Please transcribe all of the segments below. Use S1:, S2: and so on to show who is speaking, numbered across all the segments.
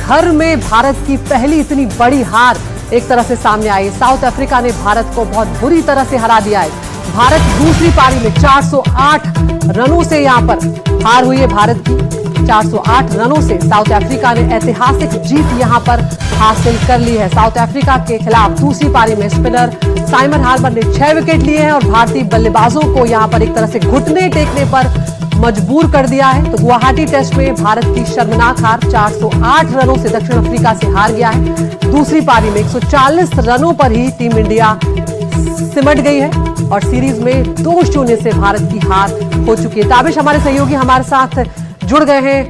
S1: घर में भारत की पहली इतनी बड़ी हार एक तरह से सामने आई। साउथ अफ्रीका ने भारत को बहुत बुरी तरह से हरा दिया है। भारत दूसरी पारी में 408 रनों से यहां पर हार हुई है भारत की। 408 रनों से साउथ अफ्रीका ने ऐतिहासिक जीत यहां पर हासिल कर ली है। साउथ अफ्रीका के खिलाफ दूसरी पारी में स्पिनर साइमन हार्पर ने 6 विकेट लिए हैं और भारतीय बल्लेबाजों को यहां पर एक तरह से घुटने टेकने पर मजबूर कर दिया है। तो गुवाहाटी टेस्ट में भारत की शर्मनाक हार 408 रनों से दक्षिण अफ्रीका से हार गया है। दूसरी पारी में 140 रनों पर ही टीम इंडिया सिमट गई है और सीरीज में 2-0 से भारत की हार हो चुकी है। ताबिश हमारे सहयोगी हमारे साथ जुड़ गए हैं।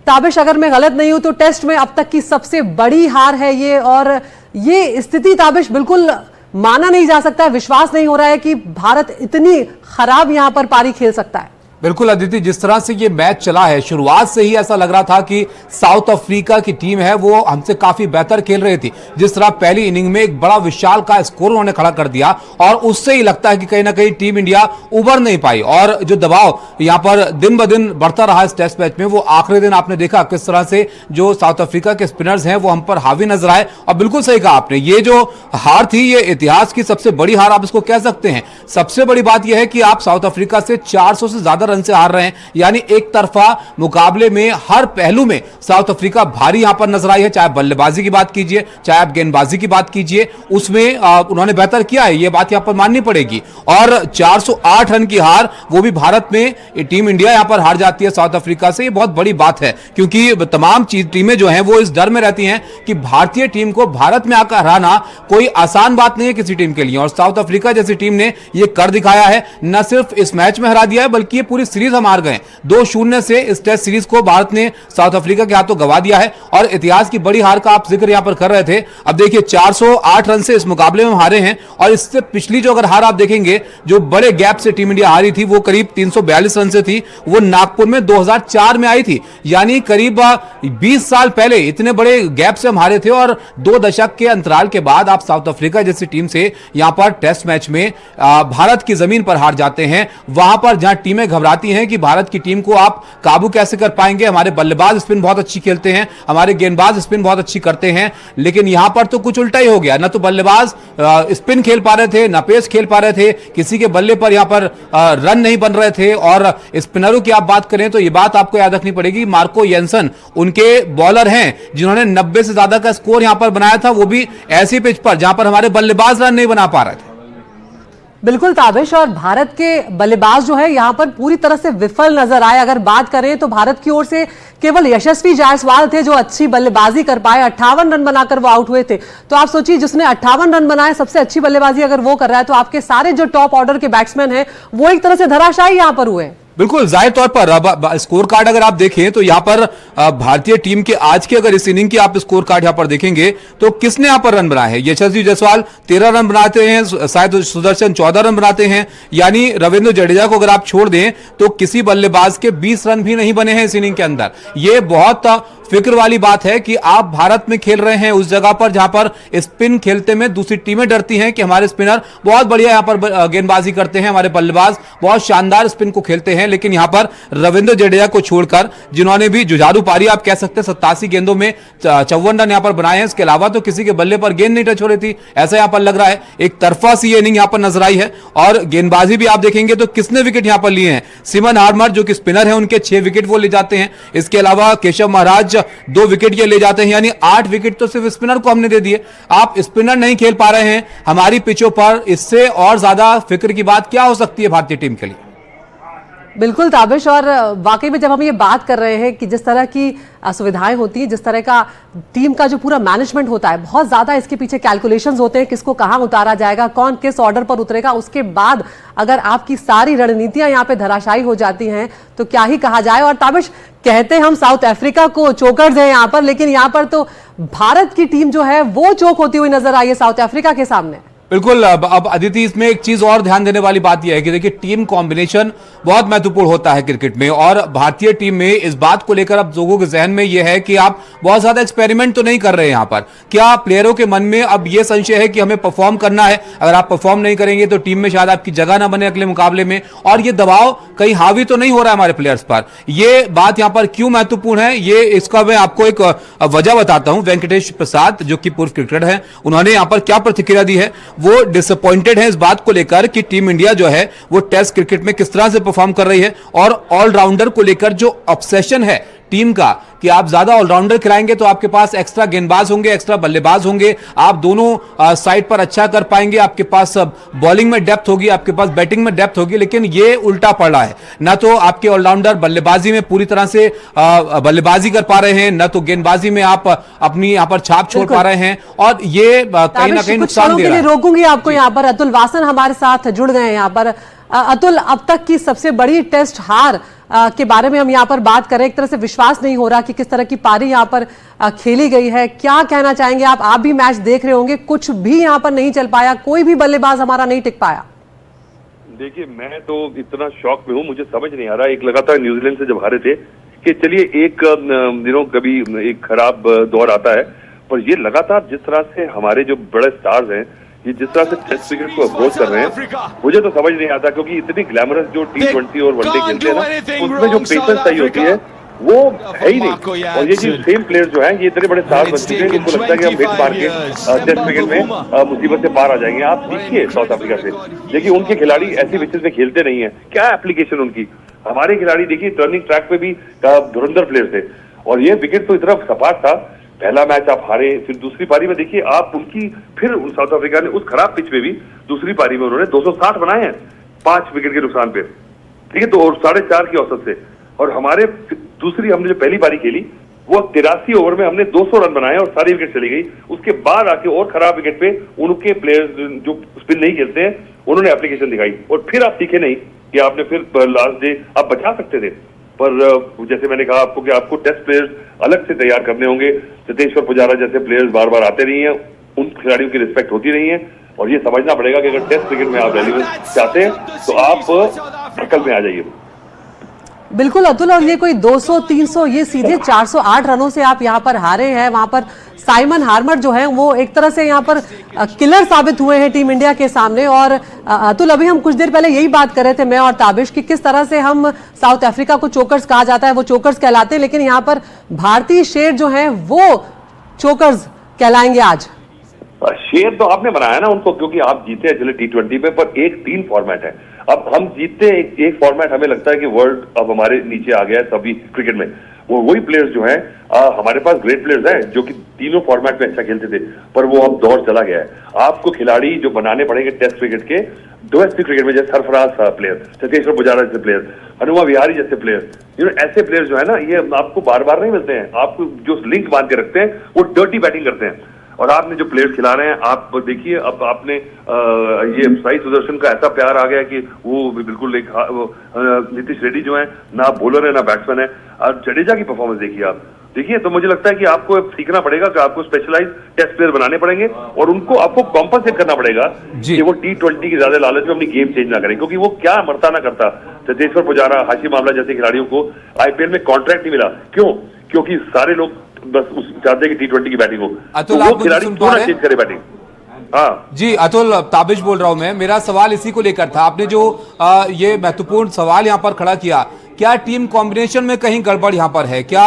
S1: ताबिश, अगर मैं गलत नहीं हूं तो टेस्ट में अब तक की सबसे बड़ी हार है ये, और ये स्थिति ताबिश बिल्कुल माना नहीं जा सकता है, विश्वास नहीं हो रहा है कि भारत इतनी खराब यहां पर पारी खेल सकता है।
S2: बिल्कुल अदिति, जिस तरह से ये मैच चला है शुरुआत से ही ऐसा लग रहा था कि साउथ अफ्रीका की टीम है वो हमसे काफी बेहतर खेल रही थी। जिस तरह पहली इनिंग में एक बड़ा विशाल का स्कोर उन्होंने खड़ा कर दिया और उससे ही लगता है कि कहीं ना कहीं टीम इंडिया उबर नहीं पाई और जो दबाव यहां पर दिन ब दिन बढ़ता रहा इस टेस्ट मैच में, वो आखिरी दिन आपने देखा किस तरह से जो साउथ अफ्रीका के स्पिनर्स हैं वो हम पर हावी नजर आए। और बिल्कुल सही कहा आपने, ये जो हार थी ये इतिहास की सबसे बड़ी हार आप इसको कह सकते हैं। सबसे बड़ी बात यह है कि आप साउथ अफ्रीका से 400 से ज्यादा रन से हार रहे हैं, यानी एक तरफा मुकाबले में हर पहलू में साउथ अफ्रीका भारी यहां पर नजर आई है। चाहे बल्लेबाजी की बात कीजिए, चाहे आप गेंदबाजी की बात कीजिए, उसमें उन्होंने बेहतर किया है, यह बात यहां पर माननी पड़ेगी। और 408 रन की हार, वो भी भारत में टीम इंडिया यहां पर हार जाती है साउथ अफ्रीका से, ये बहुत बड़ी बात है क्योंकि तमाम टीमें जो हैं वो इस डर में रहती हैं कि भारतीय टीम को भारत में आकर हराना कोई आसान बात नहीं है किसी टीम के लिए। और साउथ अफ्रीका जैसी टीम ने यह कर दिखाया है, न सिर्फ इस मैच में हरा दिया है बल्कि ये पूरी सीरीज हम हार गए। 2-0 से इस टेस्ट सीरीज को भारत ने साउथ अफ्रीका के हाथों गवा दिया है और इतिहास की बड़ी हार का आप जिक्र यहां पर कर रहे थे। अब देखिए 408 रन से इस मुकाबले में हारे हैं और इससे पिछली जो अगर हार आप देखेंगे, जो बड़े गैप से टीम इंडिया हारी थी वो करीब 342 रन से थी, वो नागपुर में 2004 में आई थी, यानी करीब 20 साल पहले इतने बड़े गैप से हम हारे थे। और 2 दशक के अंतराल के बाद आप साउथ अफ्रीका जैसी टीम से यहां पर टेस्ट मैच में भारत की जमीन पर हार जाते हैं। वहां पर जहां टीमें घबराती हैं कि भारत की टीम को आप काबू कैसे कर पाएंगे, हमारे बल्लेबाज स्पिन बहुत अच्छी खेलते हैं, हमारे गेंदबाज स्पिन बहुत अच्छी करते हैं, लेकिन यहां पर तो कुछ उल्टा ही हो गया। न तो बल्लेबाज स्पिन खेल पा रहे थे, न पेस खेल पा रहे थे, किसी के बल्ले पर यहां पर रन नहीं बन रहे थे। और स्पिनरों की आप बात करें तो यह बात आपको याद रखनी पड़ेगी, मार्को येंसन उनके बॉलर हैं जिन्होंने 90 से ज्यादा का स्कोर यहां पर बनाया था, वो भी ऐसी पिच पर जहां पर हमारे बल्लेबाज रन नहीं बना पा रहे थे।
S1: बिल्कुल ताबिश, और भारत के बल्लेबाज जो है यहां पर पूरी तरह से विफल नजर आए। अगर बात करें तो भारत की ओर से केवल यशस्वी जायसवाल थे जो अच्छी बल्लेबाजी कर पाए, 58 रन बनाकर वो आउट हुए थे। तो आप सोचिए, जिसने 58 रन बनाए, सबसे अच्छी बल्लेबाजी अगर वो कर रहा है तो आपके सारे जो टॉप ऑर्डर के बैट्समैन हैं वो एक तरह से धराशायी यहां पर हुए।
S2: बिल्कुल जाहिर तौर पर अब स्कोर कार्ड अगर आप देखें तो यहां पर भारतीय टीम के आज के अगर इस इनिंग की आप स्कोर कार्ड यहां पर देखेंगे तो किसने यहां पर रन बनाए हैं? यशस्वी जायसवाल 13 रन बनाते हैं, शायद सुदर्शन 14 रन बनाते हैं, यानी रविंद्र जडेजा को अगर आप छोड़ दें तो किसी बल्लेबाज के 20 रन भी नहीं बने हैं इस इनिंग के अंदर। यह बहुत फिक्र वाली बात है कि आप भारत में खेल रहे हैं उस जगह पर जहां पर स्पिन खेलते में दूसरी टीमें डरती हैं कि हमारे स्पिनर बहुत बढ़िया यहां पर गेंदबाजी करते हैं, हमारे बल्लेबाज बहुत शानदार स्पिन को खेलते हैं, लेकिन यहां पर रविंद्र जडेजा को छोड़कर जिन्होंने भी जुझारू पारी आप कह सकते हैं 87 गेंदों में 54 रन यहां पर बनाए हैं, इसके अलावा तो किसी के बल्ले पर गेंद नहीं टच हो रही थी, ऐसा यहां पर लग रहा है। एक तरफा सी इनिंग यहां पर नजर आई है। और गेंदबाजी भी आप देखेंगे तो किसने विकेट यहां पर लिए हैं? सिमन हार्पर जो कि स्पिनर है, उनके 6 विकेट वो ले जाते हैं। इसके अलावा केशव महाराज 2 विकेट ये ले जाते हैं, यानी 8 विकेट तो सिर्फ स्पिनर को हमने दे दिए। आप स्पिनर नहीं खेल पा रहे हैं हमारी पिचों पर, इससे और ज्यादा फिक्र की बात क्या हो सकती है भारतीय टीम के लिए?
S1: बिल्कुल ताबिश, और वाकई में जब हम ये बात कर रहे हैं कि जिस तरह की सुविधाएं होती हैं, जिस तरह का टीम का जो पूरा मैनेजमेंट होता है, बहुत ज्यादा इसके पीछे कैलकुलेशंस होते हैं, किसको कहां उतारा जाएगा, कौन किस ऑर्डर पर उतरेगा। उसके बाद अगर आपकी सारी रणनीतियां यहां पे धराशायी हो जाती हैं तो क्या ही कहा जाए। और ताबिश, कहते हैं हम साउथ अफ्रीका को चोकर्स हैं यहां पर, लेकिन यहां पर तो भारत की टीम जो है वो चोक होती हुई नजर आई है साउथ अफ्रीका के सामने।
S2: बिल्कुल। अब अदिति, इसमें एक चीज और ध्यान देने वाली बात यह है कि देखिए टीम कॉम्बिनेशन बहुत महत्वपूर्ण होता है क्रिकेट में, और भारतीय टीम में इस बात को लेकर अब लोगों के जहन में यह है कि आप बहुत ज्यादा एक्सपेरिमेंट तो नहीं कर रहे हैं यहां पर। क्या प्लेयरों के मन में अब यह संशय है कि हमें परफॉर्म करना है, अगर आप परफॉर्म नहीं करेंगे तो टीम में शायद आपकी जगह ना बने अगले मुकाबले में, और ये दबाव कहीं हावी तो नहीं हो रहा है हमारे प्लेयर्स पर? ये बात यहां पर क्यों महत्वपूर्ण है, ये इसका मैं आपको एक वजह बताता हूं। वेंकटेश प्रसाद जो कि पूर्व क्रिकेटर हैं, उन्होंने यहां पर क्या प्रतिक्रिया दी है। वो डिसअपॉइंटेड है इस बात को लेकर कि टीम इंडिया जो है वो टेस्ट क्रिकेट में किस तरह से परफॉर्म कर रही है, और ऑलराउंडर को लेकर जो ऑब्सेशन है टीम का कि आप ज्यादा ऑलराउंडर खिलाएंगे तो आपके पास एक्स्ट्रा गेंदबाज होंगे, एक्स्ट्रा बल्लेबाज होंगे, आप दोनों साइड पर अच्छा कर पाएंगे, आपके पास बॉलिंग में डेप्थ होगी, आपके पास बैटिंग में डेप्थ होगी। लेकिन ये उल्टा पड़ रहा है, ना तो आपके ऑलराउंडर बल्लेबाजी में पूरी तरह से बल्लेबाजी कर पा रहे हैं, ना तो गेंदबाजी में आप अपनी यहां पर छाप छोड़ पा रहे हैं, और ये कहीं ना कहीं नुकसान दे रहा है।
S1: रोकूंगी आपको यहाँ पर। अतुल वासन हमारे साथ जुड़ गए हैं यहाँ पर। अतुल, अब तक की सबसे बड़ी टेस्ट हार के बारे में हम यहाँ पर बात करें। एक तरह से विश्वास नहीं हो रहा कि किस तरह की पारी यहाँ पर खेली गई है। क्या कहना चाहेंगे आप भी मैच देख रहे होंगे, कुछ भी यहाँ पर नहीं चल पाया, कोई भी बल्लेबाज हमारा नहीं टिक पाया।
S3: देखिए, मैं तो इतना शॉक में हूँ, मुझे समझ नहीं आ रहा। एक लगातार न्यूजीलैंड से जब हारे थे कि चलिए एक दिनों कभी एक खराब दौर आता है, पर ये लगातार जिस तरह से हमारे जो बड़े स्टार्स हैं, ये जिस तरह से टेस्ट क्रिकेट को अप्रोच कर रहे हैं, मुझे तो समझ नहीं आता। क्योंकि इतनी ग्लैमरस जो T20 और वनडे खेलते हैं ना, उसमें जो पेशेंस चाहिए होती है वो है ही नहीं। और ये जो सेम प्लेयर जो है, ये इतने बड़े स्टार बन चुके हैं, इनको लगता है कि हम हिट मार के टेस्ट क्रिकेट में मुसीबत से पार आ जाएंगे। आप देखिए साउथ अफ्रीका से, देखिए उनके खिलाड़ी ऐसी पिचेस में खेलते नहीं है, क्या एप्लीकेशन उनकी। हमारे खिलाड़ी देखिए टर्निंग ट्रैक पे भी धुरंधर प्लेयर थे, और ये विकेट तो इतना सपाट था। पहला मैच आप हारे, फिर दूसरी पारी में देखिए आप उनकी, फिर साउथ अफ्रीका ने उस खराब पिच में भी दूसरी पारी में उन्होंने 260 बनाए हैं 5 विकेट के नुकसान पे, ठीक है, तो और 4.5 की औसत से। और हमारे दूसरी हमने जो पहली पारी खेली वो 83 ओवर में हमने 200 रन बनाए और सारी विकेट चली गई। उसके बाद आके और खराब विकेट पे उनके प्लेयर्स जो स्पिन नहीं खेलते हैं उन्होंने एप्लीकेशन दिखाई, और फिर आप सीखे नहीं कि आपने फिर लास्ट डे आप बचा सकते थे। पर जैसे मैंने कहा आपको कि आपको टेस्ट प्लेयर्स अलग से तैयार करने होंगे। चतेश्वर पुजारा जैसे प्लेयर्स बार बार आते नहीं है, उन खिलाड़ियों की रिस्पेक्ट होती नहीं है, और ये समझना पड़ेगा कि अगर टेस्ट क्रिकेट में आप रेलेवेंस चाहते हैं तो आप सर्कल में आ जाइए।
S1: बिल्कुल अतुल, और ये कोई 200 300, ये सीधे 408 रनों से आप यहाँ पर हारे हैं। वहां पर साइमन हार्मर जो है वो एक तरह से यहाँ पर किलर साबित हुए हैं टीम इंडिया के सामने। और अतुल, अभी हम कुछ देर पहले यही बात कर रहे थे मैं और ताबिश की, किस तरह से हम साउथ अफ्रीका को चोकर्स कहा जाता है, वो चोकर्स कहलाते हैं, लेकिन यहाँ पर भारतीय शेर जो है वो चोकर्स कहलाएंगे आज।
S3: शेर तो आपने बनाया ना उनको, क्योंकि आप जीते हैं चले T20 में, पर एक 3 फॉर्मेट है। अब हम जीतते एक फॉर्मेट, हमें लगता है कि वर्ल्ड अब हमारे नीचे आ गया है सभी क्रिकेट में। वो वही प्लेयर्स जो हैं, हमारे पास ग्रेट प्लेयर्स हैं जो कि तीनों फॉर्मेट में अच्छा खेलते थे, पर वो अब दौर चला गया है। आपको खिलाड़ी जो बनाने पड़ेंगे टेस्ट क्रिकेट के, डोमेस्टिक क्रिकेट में, जैसे सरफराज प्लेयर, चतेश्वर पुजारा जैसे प्लेयर, हनुमा विहारी जैसे प्लेयर, ऐसे प्लेयर जो है ना, ये आपको बार बार नहीं मिलते हैं। आपको जो लिंक बांध के रखते हैं वो डर्टी बैटिंग करते हैं। और आपने जो प्लेयर्स खिला रहे हैं, आप देखिए अब आपने ये साई सुदर्शन का ऐसा प्यार आ गया कि वो बिल्कुल एक नीतीश रेड्डी जो है ना बॉलर है ना बैट्समैन है। और जडेजा की परफॉर्मेंस देखिए आप, देखिए, तो मुझे लगता है कि आपको सीखना पड़ेगा कि आपको स्पेशलाइज टेस्ट प्लेयर बनाने पड़ेंगे, और उनको आपको कॉम्पनसेट करना पड़ेगा कि वो T20 की ज्यादा लालच में अपनी गेम चेंज ना करें, क्योंकि वो क्या मरता ना करता। चतेश्वर पुजारा, हाशिम आमला जैसे खिलाड़ियों को IPL में कॉन्ट्रैक्ट नहीं मिला, क्यों? क्योंकि सारे लोग बस चाहते हैं कि T20 की बैटिंग हो, तो वो खिलाड़ी क्यों ना चेंज करे बैटिंग। हाँ
S2: जी अतुल, ताबिश बोल रहा हूं मैं। मेरा सवाल इसी को लेकर था। आपने जो ये महत्वपूर्ण सवाल यहां पर खड़ा किया, क्या टीम कॉम्बिनेशन में कहीं गड़बड़ यहां पर है? क्या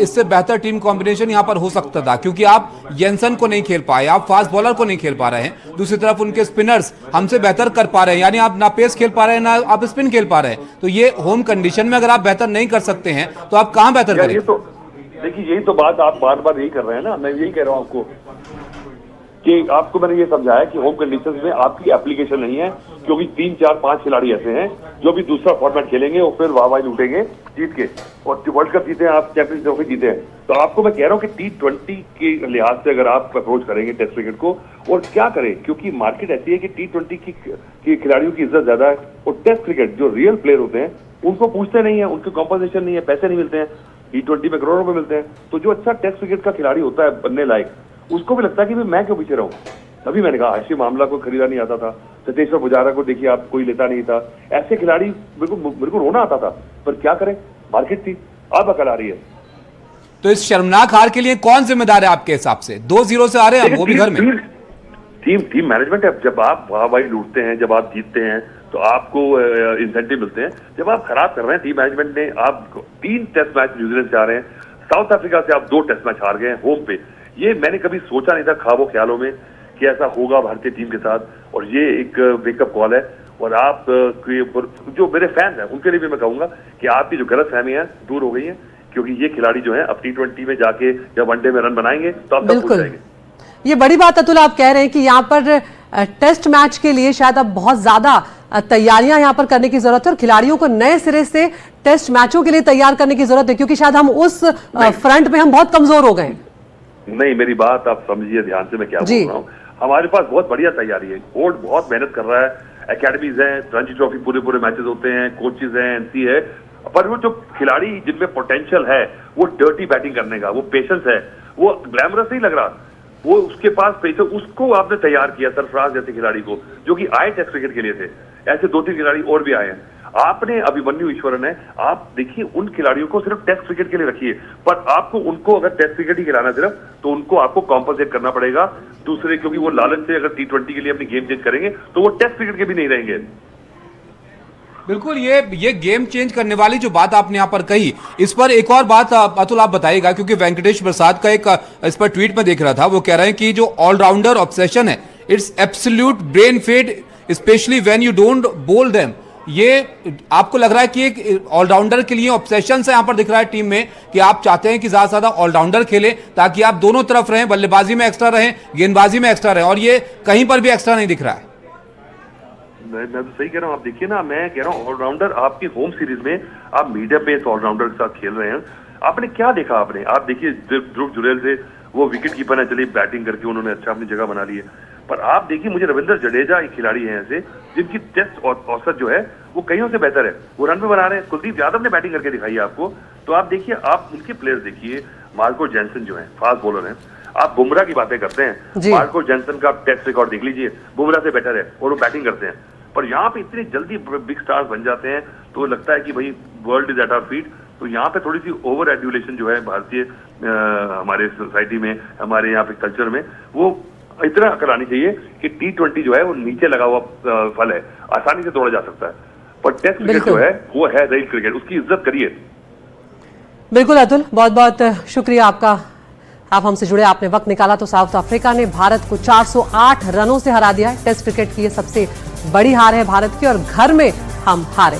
S2: इससे बेहतर टीम कॉम्बिनेशन यहां पर हो सकता था? क्योंकि आप जेनसन को नहीं खेल पाए, आप फास्ट बॉलर को नहीं खेल पा रहे हैं, दूसरी तरफ उनके स्पिनर्स हमसे बेहतर कर पा रहे हैं, यानी आप ना पेस खेल पा रहे हैं ना आप स्पिन खेल पा रहे हैं। तो ये होम कंडीशन में अगर आप बेहतर नहीं कर सकते हैं तो आप कहां बेहतर करें?
S3: देखिए, यही तो बात आप बार बार यही कर रहे हैं ना। मैं यही कह रहा हूं आपको कि आपको मैंने ये समझाया कि होम कंडीशंस में आपकी एप्लीकेशन नहीं है, क्योंकि 3 4 5 खिलाड़ी ऐसे हैं जो भी दूसरा फॉर्मेट खेलेंगे और फिर वाह लूटेंगे जीत के, और वर्ल्ड कप जीते हैं, आप चैंपियंस ट्रॉफी जीते हैं। तो आपको मैं कह रहा हूँ कि T20 के लिहाज से अगर आप अप्रोच करेंगे टेस्ट क्रिकेट को, और क्या करें, क्योंकि मार्केट ऐसी है कि T20 की खिलाड़ियों की इज्जत ज्यादा है, और टेस्ट क्रिकेट जो रियल प्लेयर होते हैं उनको पूछते नहीं है, उनकी कॉम्पनसेशन नहीं है, पैसे नहीं मिलते हैं। T20 में करोड़ों में मिलते हैं। तो जो अच्छा टेस्ट क्रिकेट का खिलाड़ी होता है बनने लायक, उसको भी लगता है कि मैं क्यों पीछे रहूं, तभी मैंने कहा हाशिम आमला को खरीदा नहीं आता था, चतेश्वर पुजारा को देखिए आप कोई लेता नहीं था। ऐसे खिलाड़ी मेरे को रोना आता था, पर क्या करें, मार्केट थी। अब अकल आ रही है।
S2: तो इस शर्मनाक हार के लिए कौन जिम्मेदार है आपके हिसाब से? 2-0 से आ रहे हैं, वो भी घर में।
S3: टीम मैनेजमेंट है। जब आप वाह लूटते हैं, जब आप जीतते हैं तो आपको इंसेंटिव मिलते हैं। जब आप खराब कर रहे हैं, टीम मैनेजमेंट ने आप 3 टेस्ट मैच न्यूजीलैंड से आ रहे हैं, साउथ अफ्रीका से आप 2 टेस्ट मैच हार गए हैं होम पे। ये मैंने कभी सोचा नहीं था ख्वाबों ख्यालों में कि ऐसा होगा भारतीय टीम के साथ, और ये एक वेकअप कॉल है। और आप जो मेरे फैंस हैं उनके लिए भी मैं कहूंगा कि आपकी जो गलतफहमी है दूर हो गई है, क्योंकि ये खिलाड़ी जो है अब T20 में जाके जब वनडे में रन बनाएंगे तो आप सब भूल जाएंगे।
S1: ये बड़ी बात अतुल आप कह रहे हैं कि यहाँ पर टेस्ट मैच के लिए शायद अब बहुत ज्यादा तैयारियां यहाँ पर करने की जरूरत है और खिलाड़ियों को नए सिरे से टेस्ट मैचों के लिए तैयार करने की जरूरत है, क्योंकि शायद हम उस फ्रंट में हम बहुत कमजोर हो गए।
S3: नहीं, मेरी बात आप समझिए ध्यान से, मैं क्या बोल रहा हूँ। हमारे पास बहुत बढ़िया तैयारी है, बोर्ड बहुत मेहनत कर रहा है, एकेडमीज हैं, रणजी ट्रॉफी पूरे मैचेस होते हैं, कोचेज हैं, एनसी है। पर वो जो खिलाड़ी जिनमें पोटेंशियल है, वो डर्टी बैटिंग करने का, वो पेशेंस है, वो ग्लैमरस नहीं लग रहा, वो उसके पास पेशेंस, उसको आपने तैयार किया सरफराज जैसे खिलाड़ी को, जो कि आए टेस्ट क्रिकेट के लिए थे। ऐसे 2-3 खिलाड़ी और भी आए हैं। आपने अभिमन्यु ईश्वरन है, आप देखिए उन खिलाड़ियों को सिर्फ टेस्ट क्रिकेट के लिए रखिए, पर आपको उनको अगर टेस्ट क्रिकेट ही खिलाना सिर्फ, तो उनको आपको कॉम्पनसेट करना पड़ेगा दूसरे, क्योंकि वो लालच से अगर T20 के लिए अपनी गेम चेंज करेंगे तो वो टेस्ट क्रिकेट के भी नहीं रहेंगे।
S2: बिल्कुल, ये गेम चेंज करने वाली जो बात आपने यहाँ पर कही, इस पर एक और बात अतुल आप बताइएगा, क्योंकि वेंकटेश प्रसाद का एक इस पर ट्वीट में देख रहा था, वो कह रहे हैं कि जो ऑलराउंडर ऑब्सेशन है, it's absolute brain fade specially when you don't bowl them. ये आपको लग रहा है कि एक ऑलराउंडर के लिए ऑब्सेशन से यहाँ पर दिख रहा है टीम में, कि आप चाहते हैं कि ज्यादा से ज्यादा ऑलराउंडर खेले ताकि आप दोनों तरफ रहें, बल्लेबाजी में एक्स्ट्रा रहें, गेंदबाजी में एक्स्ट्रा रहें, और ये कहीं पर भी एक्स्ट्रा नहीं दिख रहा है।
S3: मैं तो सही कह रहा हूँ। आप देखिए ना, मैं कह रहा हूँ ऑलराउंडर आपकी होम सीरीज में आप मीडियम पेस ऑलराउंडर के साथ खेल रहे हैं। आपने क्या देखा? आप देखिए ध्रुव जुरेल से, वो विकेट कीपर है, चलिए बैटिंग करके उन्होंने अच्छा अपनी जगह बना ली है, पर आप देखिए मुझे रविंद्र जडेजा एक खिलाड़ी है ऐसे जिनकी टेस्ट औसत जो है वो कईयों से बेहतर है, वो रन भी बना रहे हैं। कुलदीप यादव ने बैटिंग करके दिखाई है आपको, तो आप देखिए, आप उनके प्लेयर्स देखिए। मार्को जेनसन जो है फास्ट बॉलर है, आप बुमराह की बातें करते हैं, मार्को जेनसन का टेस्ट रिकॉर्ड देख लीजिए, बुमराह से बेटर है और वो बैटिंग करते हैं। पर यहाँ पे इतनी जल्दी बिग स्टार्स बन जाते हैं तो लगता है कि भाई world is at our feet. तो यहाँ पे थोड़ी सी ओवर एड्यूलेशन जो है भारतीय हमारे सोसाइटी में, हमारे यहाँ पे कल्चर में, वो इतना अकल आनी चाहिए कि T20 जो है वो नीचे लगा हुआ फल है, आसानी से तोड़ा जा सकता है, पर टेस्ट क्रिकेट जो है वो है रेल क्रिकेट, उसकी इज्जत करिए।
S1: बिल्कुल अतुल, बहुत बहुत शुक्रिया आपका, आप हमसे जुड़े, आपने वक्त निकाला। तो साउथ अफ्रीका ने भारत को 408 रनों से हरा दिया है। टेस्ट क्रिकेट की ये सबसे बड़ी हार है भारत की, और घर में हम हारे।